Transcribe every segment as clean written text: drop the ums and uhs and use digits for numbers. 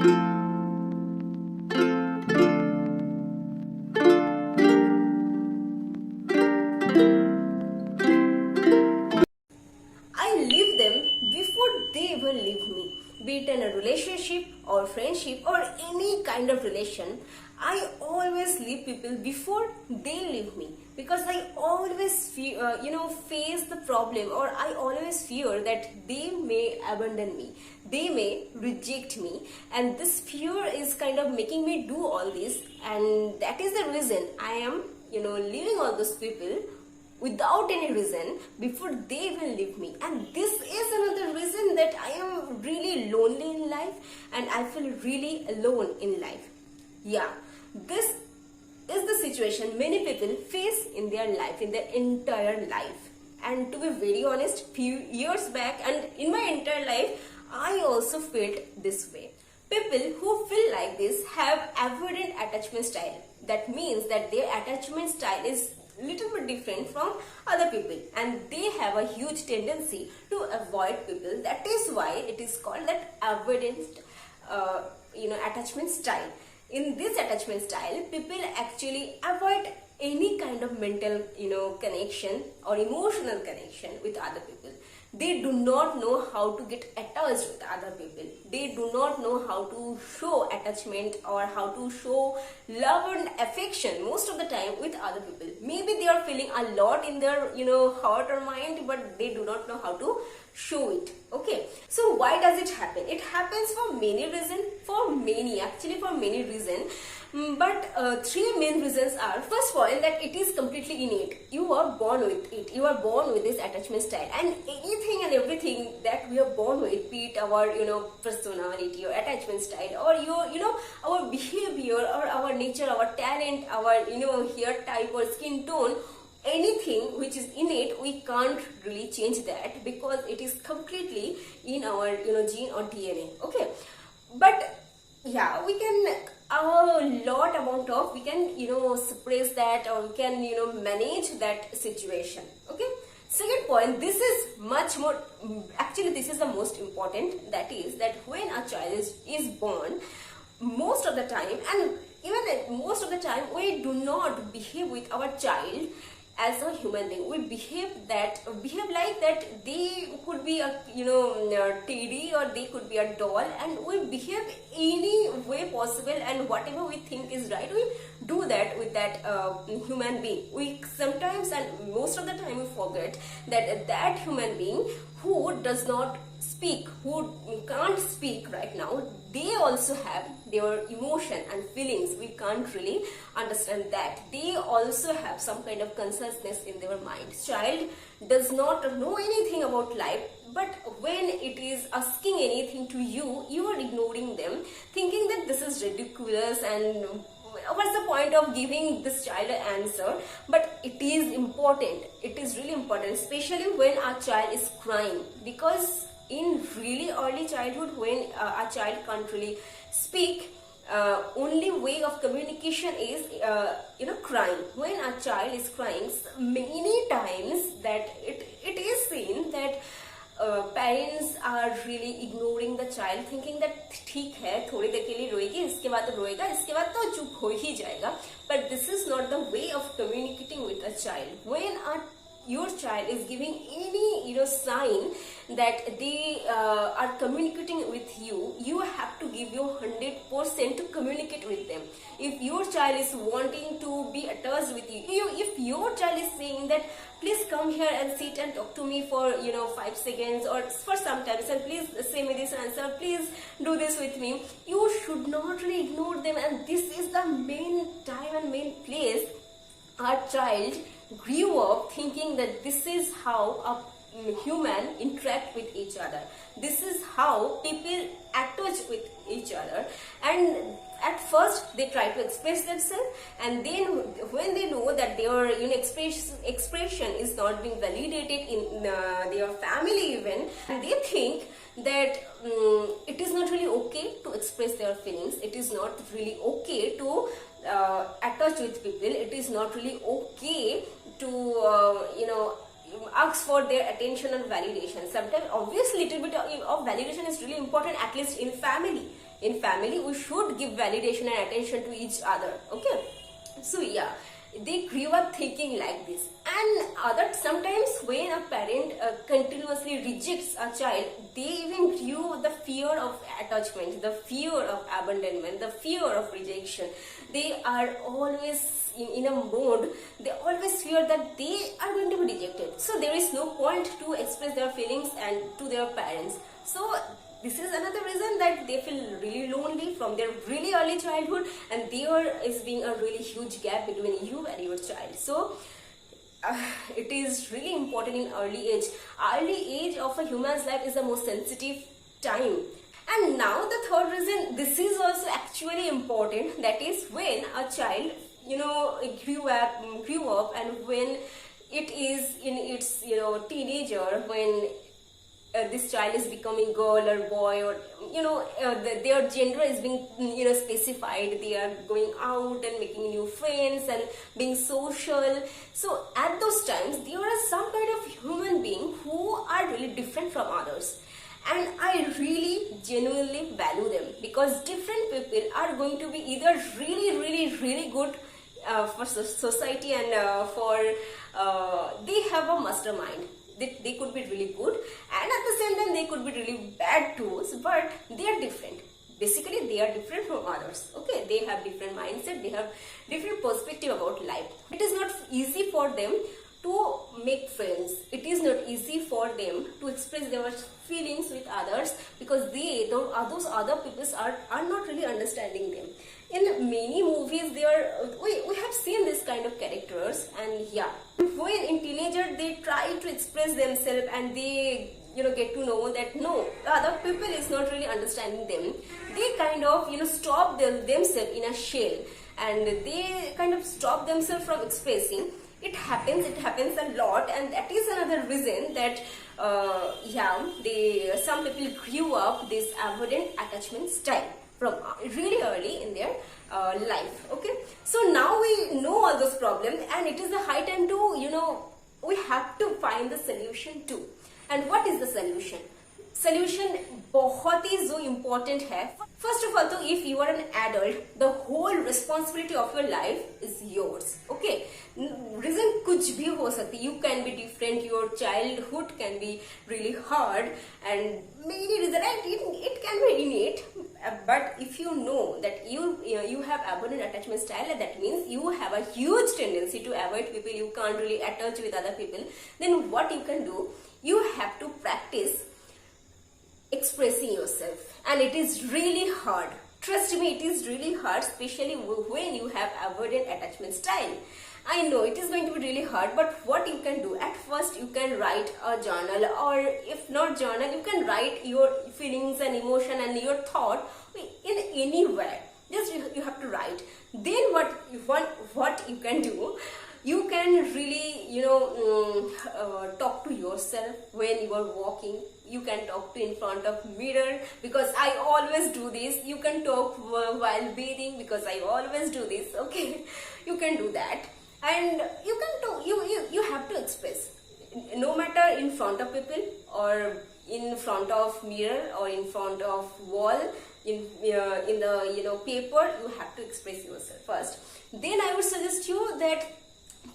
I leave them before they even leave me. Be it in a relationship or friendship or any kind of relation, I always leave people before they leave me, because I always face the problem, or I always fear that they may abandon me, they may reject me, and this fear is kind of making me do all this, and that is the reason I am leaving all those people without any reason before they will leave me. And this is another reason that I am really lonely in life and I feel really alone in life. Yeah, this is the situation many people face in their life, in their entire life. And to be very honest, few years back and in my entire life, I also felt this way. People who feel like this have avoidant attachment style. That means that their attachment style is little bit different from other people, and they have a huge tendency to avoid people. That is why it is called that avoidant attachment style. In this attachment style, people actually avoid any kind of mental connection or emotional connection with other people. They do not know how to get attached with other people. They do not know how to show attachment or how to show love and affection most of the time with other people. Maybe they are feeling a lot in their heart or mind, but they do not know how to show it. Okay, so why does it happen? It happens for many reasons, for many reasons. But three main reasons are: first point, that it is completely innate. You are born with it. You are born with this attachment style, and anything and everything that we are born with, be it our personality or attachment style, or our behavior or our nature, our talent, our hair type or skin tone, anything which is innate, we can't really change that because it is completely in our gene or DNA. Okay, but yeah, we can we can suppress that, or we can manage that situation. Okay, second point, this is much more, actually this is the most important, that is that when a child is born, most of the time, and even most of the time, we do not behave with our child as a human being. We behave like that they could be a teddy, or they could be a doll, and we behave any way possible, and whatever we think is right, we do that with that human being. We sometimes, and most of the time, we forget that that human being who does not speak, who can't speak right now, they also have their emotion and feelings. We can't really understand that. They also have some kind of consciousness in their mind. Child does not know anything about life, but when it is asking anything to you, you are ignoring them, thinking that this is ridiculous and what's the point of giving this child an answer. But it is important, it is really important, especially when a child is crying, because in really early childhood, when a child can't really speak, only way of communication is crying. When a child is crying, many times that it is seen that parents are really ignoring the child, thinking that ठीक है, थोड़ी देर के लिए रोएगी, इसके बाद तो रोएगा, इसके बाद तो चुप हो ही जाएगा. But this is not the way of communicating with a child. When your child is giving any sign that they are communicating with you, you have to give your 100% to communicate with them. If your child is wanting to be attached with you, if your child is saying that please come here and sit and talk to me for 5 seconds or for some time, and please say me this answer, please do this with me, you should not really ignore them. And this is the main time and main place our child grew up thinking that this is how a human interact with each other, this is how people attach with each other. And at first they try to express themselves, and then when they know that their expression is not being validated in their family even, and they think that it is not really okay to express their feelings, it is not really okay to attach with people, it is not really okay to ask for their attention and validation. Sometimes obviously little bit of validation is really important, at least in family. in family we should give validation and attention to each other. Okay, so yeah, they grew up thinking like this. And other sometimes when a parent continuously rejects a child, they even grew the fear of attachment, the fear of abandonment, the fear of rejection. They are always in a mode, they always fear that they are going to be rejected, so there is no point to express their feelings and to their parents. So this is another reason that they feel really lonely from their really early childhood, and there is being a really huge gap between you and your child. So it is really important in early age. Early age of a human's life is the most sensitive time. And now the third reason, this is also actually important, that is when a child grew up and when it is in its teenager, when this child is becoming girl or boy, or their gender is being specified, they are going out and making new friends and being social. So at those times there are some kind of human being who are really different from others, and I really genuinely value them, because different people are going to be either really good for society, and they have a mastermind. They could be really good, and at the same time they could be really bad too, but they are different. Basically they are different from others. Okay, they have different mindset, they have different perspective about life. It is not easy for them to make friends, it is not easy for them to express their feelings with others, because those other people are not really understanding them. In many movies we have seen this kind of characters, and yeah, when in teenager they try to express themselves and they get to know that no, the other people is not really understanding them, they kind of stop themselves in a shell, and they kind of stop themselves from expressing. It happens a lot, and that is another reason that some people grew up this avoidant attachment style from really early in their life. Okay, so now we know all those problems, and it is the high time to we have to find the solution too. And what is the solution? Solution बहुत ही जो important है. First of all, तो if you are an adult, the whole responsibility of your life is yours. Okay, reason कुछ भी हो सकती. You can be different. Your childhood can be really hard, and many reasons. It can be innate. But if you know that you have avoidant attachment style, that means you have a huge tendency to avoid people. You can't really attach with other people. Then what you can do? You have to practice expressing yourself, and it is really hard. Trust me, it is really hard, especially when you have avoidant attachment style. I know it is going to be really hard, but what you can do, at first you can write a journal, or if not journal, you can write your feelings and emotion and your thought in anywhere. Just you have to write. Then what you can do, you can really talk to yourself when you are walking. You can talk to in front of mirror, because I always do this. You can talk while bathing, because I always do this. Okay, you can do that, and you can talk. You have to express, no matter in front of people or in front of mirror or in front of wall, in the paper. You have to express yourself first. Then I would suggest you that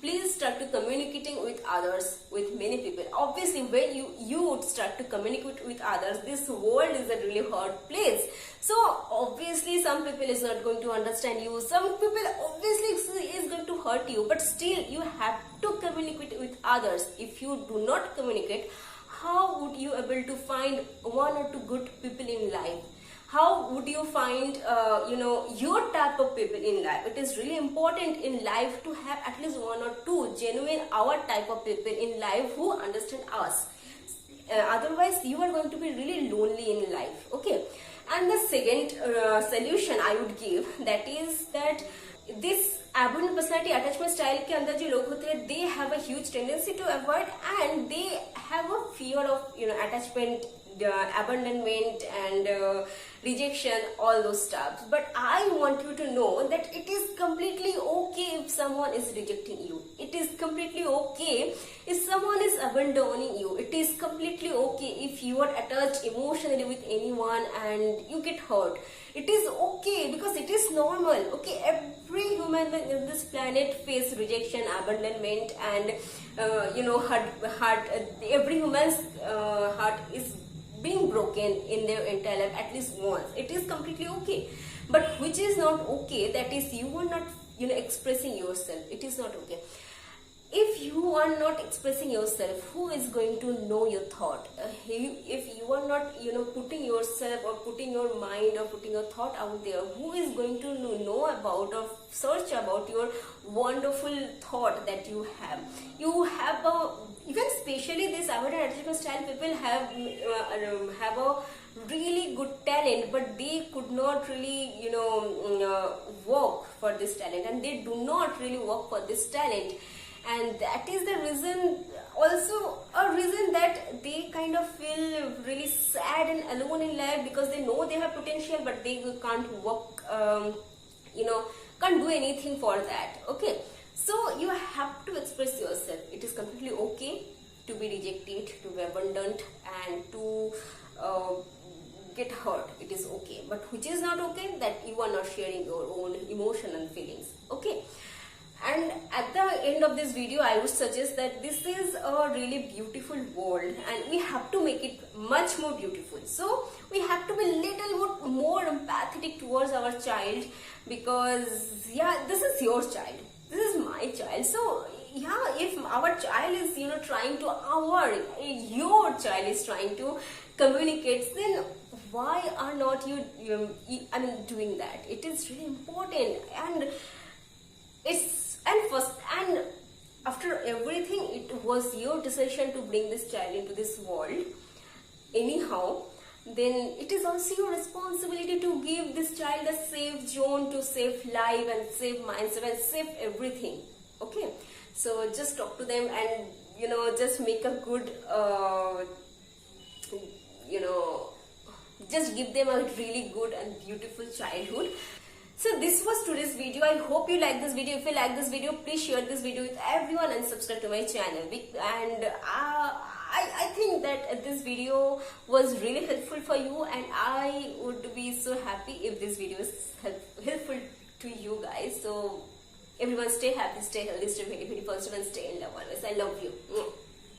please start to communicating with others, with many people. Obviously, when you would start to communicate with others, this world is a really hard place. So obviously some people is not going to understand you, some people obviously is going to hurt you, but still you have to communicate with others. If you do not communicate, how would you able to find one or two good people in life? How would you find your type of people in life? It is really important in life to have at least one or two genuine our type of people in life who understand us. Otherwise you are going to be really lonely in life. Okay, and the second solution I would give, that is that this avoidant personality attachment style के अंदर जो लोग होते हैं, they have a huge tendency to avoid, and they have a fear of attachment abandonment and rejection, all those stuff. But I want you to know that it is completely okay if someone is rejecting you. It is completely okay if someone is abandoning you. It is completely okay if you are attached emotionally with anyone and you get hurt. It is okay because it is normal. Okay, every human being in this planet face rejection, abandonment, and every human's heart is being broken in their entire life at least once. It is completely okay. But which is not okay, that is you are not expressing yourself. It is not okay. If you are not expressing yourself, who is going to know your thought? If you are not putting yourself or putting your mind or putting your thought out there, who is going to know about or search about your wonderful thought that you have? You have even especially this avoidant attachment style people have a really good talent, but they could not really work for this talent, and they do not really work for this talent. And that is the reason, also a reason that they kind of feel really sad and alone in life, because they know they have potential but they can't work, can't do anything for that. Okay, so you have to express yourself. It is completely okay to be rejected, to be abandoned, and to get hurt. It is okay. But which is not okay, that you are not sharing your own emotion and feelings. Okay. And at the end of this video, I would suggest that this is a really beautiful world and we have to make it much more beautiful. So we have to be little more empathetic towards our child, because yeah, this is your child, this is my child. So yeah, if our child is trying to your child is trying to communicate, then why are not you doing that? It is really important. And after everything, it was your decision to bring this child into this world anyhow. Then it is also your responsibility to give this child a safe zone, to safe life and safe mindset and safe everything. Okay, so just talk to them and just make a good just give them a really good and beautiful childhood. So this was today's video. I hope you like this video. If you like this video, please share this video with everyone and subscribe to my channel. And I think that this video was really helpful for you, and I would be so happy if this video is helpful to you guys. So everyone stay happy, stay healthy, stay very, very positive, and stay in love always. I love you.